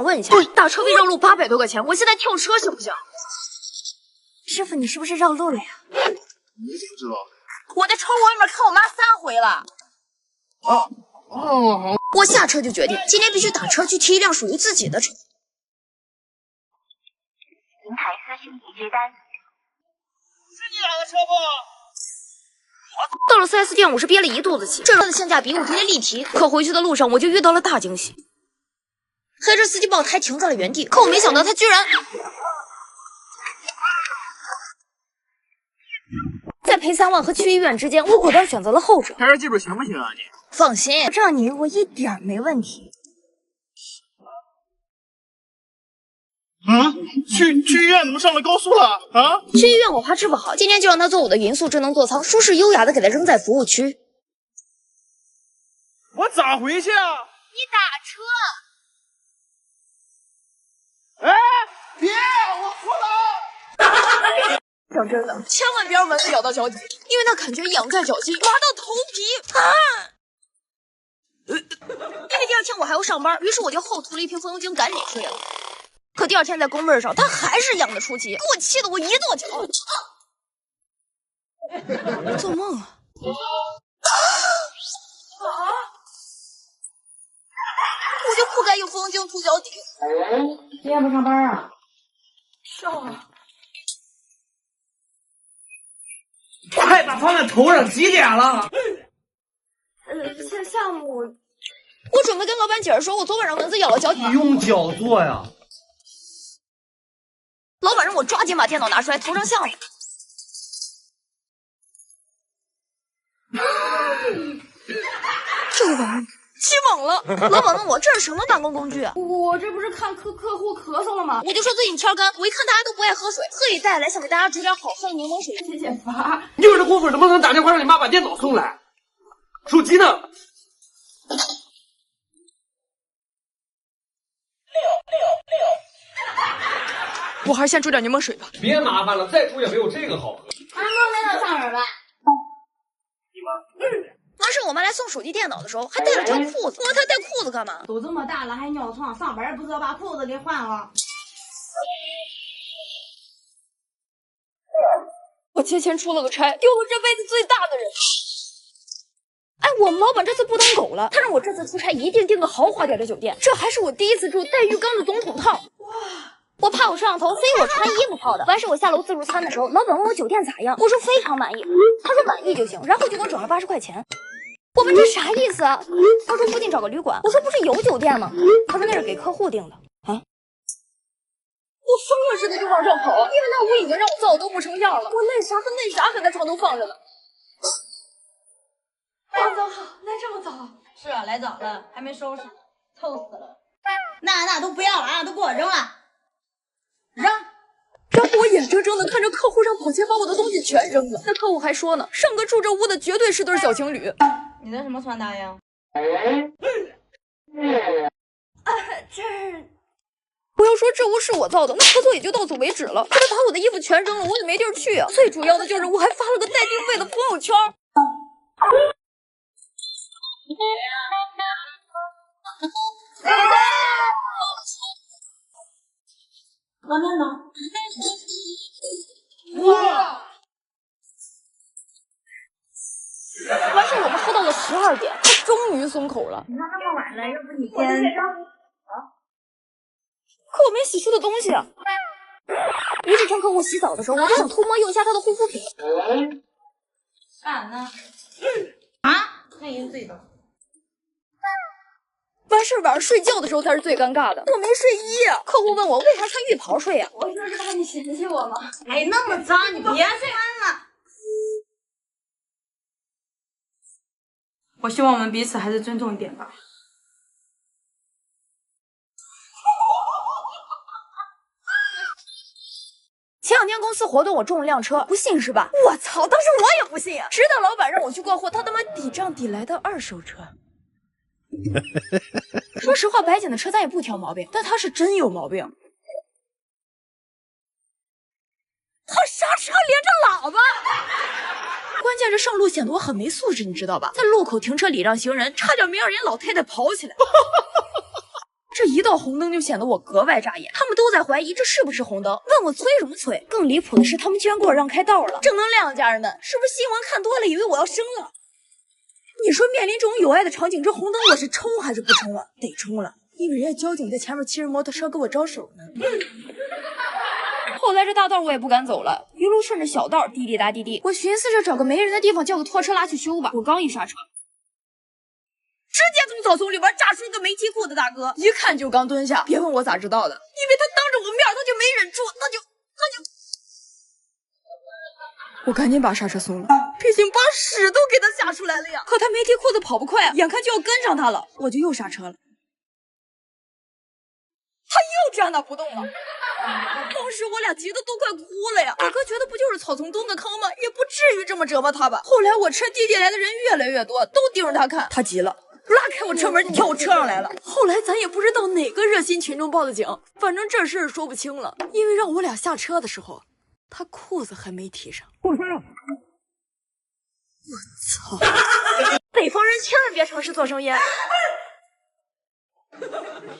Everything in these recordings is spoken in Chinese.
想问一下，打车费绕路800多块钱，我现在跳车行不行？师傅，你是不是绕路了呀？你怎么知道？我在窗户外面看我妈3回了。我下车就决定，今天必须打车去提一辆属于自己的车。平台私信已接单。是你俩的车不？到了 4S 店，我是憋了一肚子气。这车的性价比我直接力提，可回去的路上我就遇到了大惊喜。黑车司机把我开停在了原地，可我没想到他居然在赔3万和去医院之间，我果断选择了后者。开车技术行不行啊你？放心，我让你我一点没问题。去医院怎么上了高速了啊？去医院我怕治不好，今天就让他坐我的匀速智能座舱，舒适优雅的给他扔在服务区。我咋回去啊？你打车。哎，别，我服了。讲真的，千万别让蚊子咬到脚底，因为它感觉痒在脚心，麻到头皮啊！因为第二天我还要上班，于是我就后涂了一瓶风油精，赶紧睡了。可第二天在工位上，它还是痒的出奇，给我气得我一跺脚。做梦啊！我就不该用风油精涂脚底。今天不上班啊？上了。快把放在头上，几点了？下午，我准备跟老板解释说，我昨晚让蚊子咬了脚底。用脚做呀。老板让我抓紧把电脑拿出来，投上项目。这个玩意起猛了！老板问我这是什么办公工具啊？我这不是看客户咳嗽了吗？我就说最近天干，我一看大家都不爱喝水，特意带来想给大家煮点好喝的柠檬水解解乏。你有这功夫，能不能打电话让你妈把电脑送来？手机呢？我还是先煮点柠檬水吧。别麻烦了，再煮也没有这个好喝。俺妈没能上人吧？你妈？完事我妈来送手机电脑的时候，还带了条裤子。我问她带裤子干嘛？都这么大了还尿床，上班不知道把裤子给换了。我借钱出了个差，丢了这辈子最大的人。哎，我们老板这次不当狗了，他让我这次出差一定订个豪华点的酒店，这还是我第一次住带浴缸的总统套。哇！我怕我摄像头非我穿衣服泡的。完事我下楼自助餐的时候，老板问我酒店咋样，我说非常满意。他说满意就行，然后就给我转了80块钱。我问这啥意思啊？他说附近找个旅馆。我说不是有酒店吗？他说那是给客户订的。啊！我疯了似的就往上跑，因为那屋已经让我燥得都不成样了。我那啥和那啥还在床头放着呢。早好，来这么早？是啊，来早了，还没收拾，臭死了。那都不要了啊，都给我扔了。扔！然后我眼睁睁的看着客户让保洁把我的东西全扔了。那客户还说呢，上个住这屋的绝对是对小情侣。你那什么穿搭呀？这我要说这屋是我造的，那合作也就到此为止了。可他把我的衣服全扔了，我也没地儿去啊。最主要的就是我还发了个待定位的朋友圈。我那呢？哇！完事我们喝到了12点，他终于松口了。你看那么晚了，要不你先……可我没洗漱的东西啊。于是趁客户洗澡的时候，我就想偷摸用一下他的护肤品。干呢？啊？那人醉了。完事晚上睡觉的时候才是最尴尬的，我没睡衣啊。客户问我为啥穿浴袍睡呀？我就是怕你嫌弃我嘛。哎，那么脏，你别睡了。我希望我们彼此还是尊重一点吧。前2天公司活动我中了辆车，不信是吧？我操，当时我也不信啊。直到老板让我去过户，他他妈抵账抵来的2手车。说实话，白捡的车咱也不挑毛病，但他是真有毛病。他刹车连着喇叭，关键是上路显得我很没素质，你知道吧？在路口停车礼让行人，差点没让人老太太跑起来。这一道红灯就显得我格外扎眼，他们都在怀疑这是不是红灯，问我催什么催。更离谱的是，他们居然给我让开道了。正能量，家人们，是不是新闻看多了，以为我要生了？你说面临这种有爱的场景，这红灯我是冲还是不冲啊？得冲了，因为人家交警在前面骑着摩托车给我招手呢。后来这大道我也不敢走了，一路顺着小道滴滴答滴滴。我寻思着找个没人的地方叫个拖车拉去修吧。我刚一刹车，直接从草丛里边炸出一个没提裤的大哥，一看就刚蹲下。别问我咋知道的，因为他当着我面，他就没忍住，那就。我赶紧把刹车松了，毕竟把屎都给他吓出来了呀。可他没提裤子跑不快啊，眼看就要跟上他了，我就又刹车了。他又站那不动了，当时我俩急得都快哭了呀。大哥觉得不就是草丛蹲个坑吗？也不至于这么折磨他吧。后来我车滴滴来的人越来越多，都盯着他看，他急了，拉开我车门就跳我车上来了。后来咱也不知道哪个热心群众报的警，反正这事儿说不清了，因为让我俩下车的时候，他裤子还没提上。我操！北方人千万别尝试做生腌。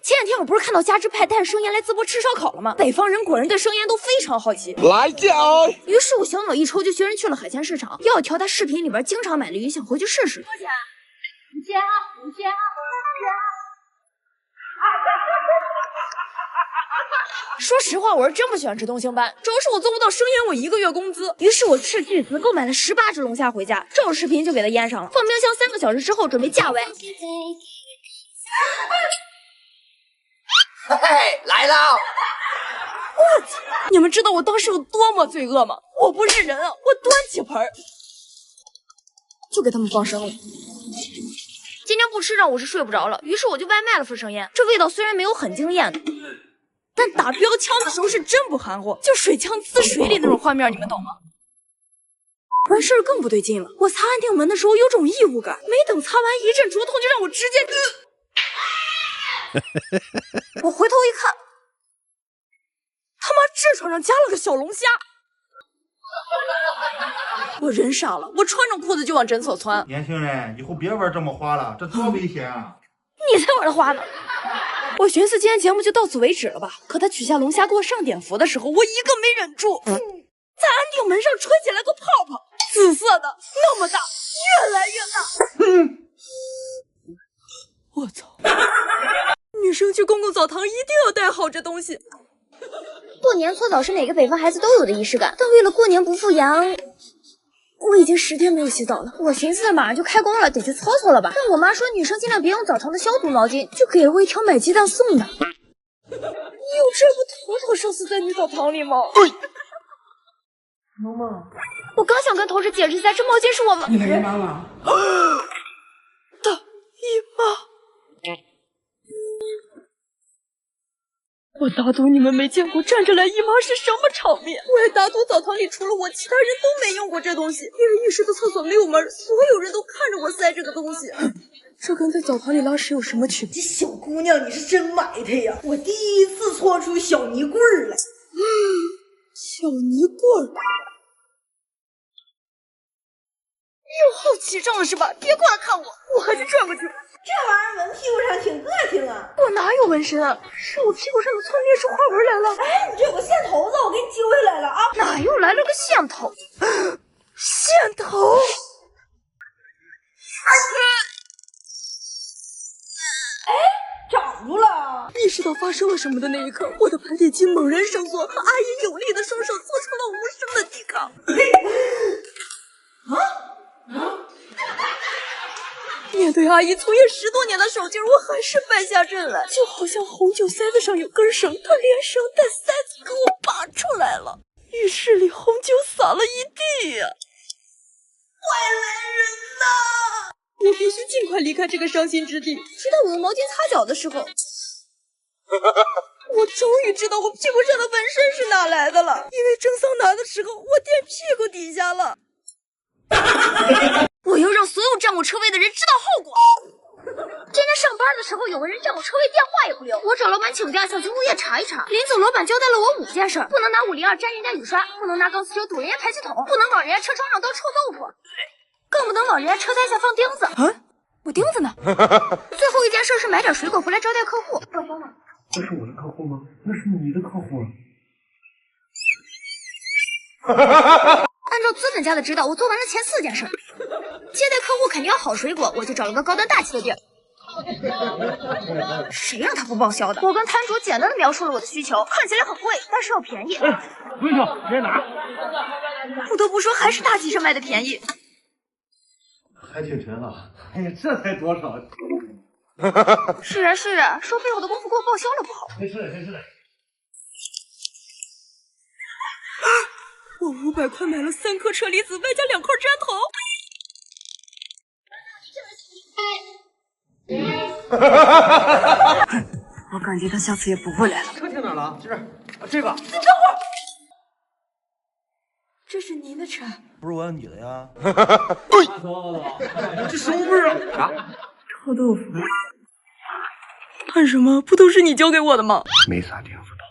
前两天我不是看到加之派带着生腌来淄博吃烧烤了吗？北方人果然对生腌都非常好奇。来酱！于是我小脑一抽就学人去了海鲜市场，要一条他视频里边经常买的鱼，想回去试试。多少钱？5千。说实话，我是真不喜欢吃东星斑，主要是我做不到生腌我1个月工资。于是我斥巨资购买了18只龙虾回家，照视频就给它腌上了，放冰箱3个小时之后准备架歪。嘿嘿，来了！我操！你们知道我当时有多么罪恶吗？我不是人啊！我端起盆就给他们放生了。今天不吃上我是睡不着了，于是我就外卖了份生腌。这味道虽然没有很惊艳，但打标枪的时候是真不含糊，就水枪滋水里那种画面，你们懂吗？完事儿更不对劲了，我擦安定门的时候有种异物感，没等擦完一阵灼痛就让我直接我回头一看，他妈痔疮上加了个小龙虾。我人傻了，我穿上裤子就往诊所窜。年轻人，以后别玩这么花了，这多危险啊！你才玩的花呢！我寻思今天节目就到此为止了吧。可他取下龙虾给我上碘伏的时候，我一个没忍住，在安定门上吹起来个泡泡，紫色的，那么大，越来越大。我操！女生去公共澡堂一定要带好这东西。过年搓澡是每个北方孩子都有的仪式感，但为了过年不复阳，我已经10天没有洗澡了。我寻思马上就开工了，得去搓搓了吧。但我妈说女生尽量别用澡堂的消毒毛巾，就给了我一条买鸡蛋送的。你有这不头头是死在女澡堂里吗？萌萌，我刚想跟同事解释一下，这毛巾是我们。你来姨妈了？大姨妈。我打赌你们没见过站着来姨妈是什么场面。我也打赌澡堂里除了我，其他人都没用过这东西，因为浴室的厕所没有门，所有人都看着我塞这个东西。这跟在澡堂里拉屎有什么区别？这小姑娘你是真埋汰呀！我第一次搓出小泥棍儿来。小泥棍儿。又好奇上了是吧？别过来看我，我还是转过去。这玩意儿纹屁股上挺个性啊！我哪有纹身啊？是我屁股上的寸裂是花纹来了。哎，你这有个线头子，我给你揪下来了啊！哪又来了个线头？线头！哎，长住了！意识到发生了什么的那一刻，我的盆底肌猛然收缩，和阿姨有力的双手做出了无声的抵抗。面对阿姨从业10多年的手劲，我还是败下阵来，就好像红酒塞子上有根绳，她连绳带塞子给我拔出来了。浴室里红酒洒了一地呀！快来人呐！我必须尽快离开这个伤心之地。直到我用毛巾擦脚的时候，我终于知道我屁股上的纹身是哪来的了。因为蒸桑拿的时候，我垫屁股底下了。我要让所有占我车位的人知道后果。今天上班的时候，有个人占我车位，电话也不留。我找老板请假，想去物业查一查。临走，老板交代了我5件事：不能拿502沾人家雨刷，不能拿钢丝球堵人家排气筒，不能往人家车窗上倒臭豆腐，更不能往人家车胎下放钉子。补丁子呢。最后一件事是买点水果回来招待客户。报销吗？那是我的客户吗？那是你的客户啊。按照资本家的指导，我做完了前4件事。接待客户肯定要好水果，我就找了个高端大气的地儿。谁让他不报销的？我跟摊主简单的描述了我的需求，看起来很贵，但是要便宜。不用，直接拿。不得不说，还是大集上卖的便宜。还挺沉啊！哎呀，这才多少？是啊是啊，说费我的功夫给我报销了不好。没事的，没事的。我500块买了3颗车厘子，外加2块粘头。我感觉他下次也不会来了。车停哪了？这个。这是您的车？不是我你的呀？这什么味儿啊？啥？臭豆腐。看什么？不都是你教给我的吗？没撒钉子的。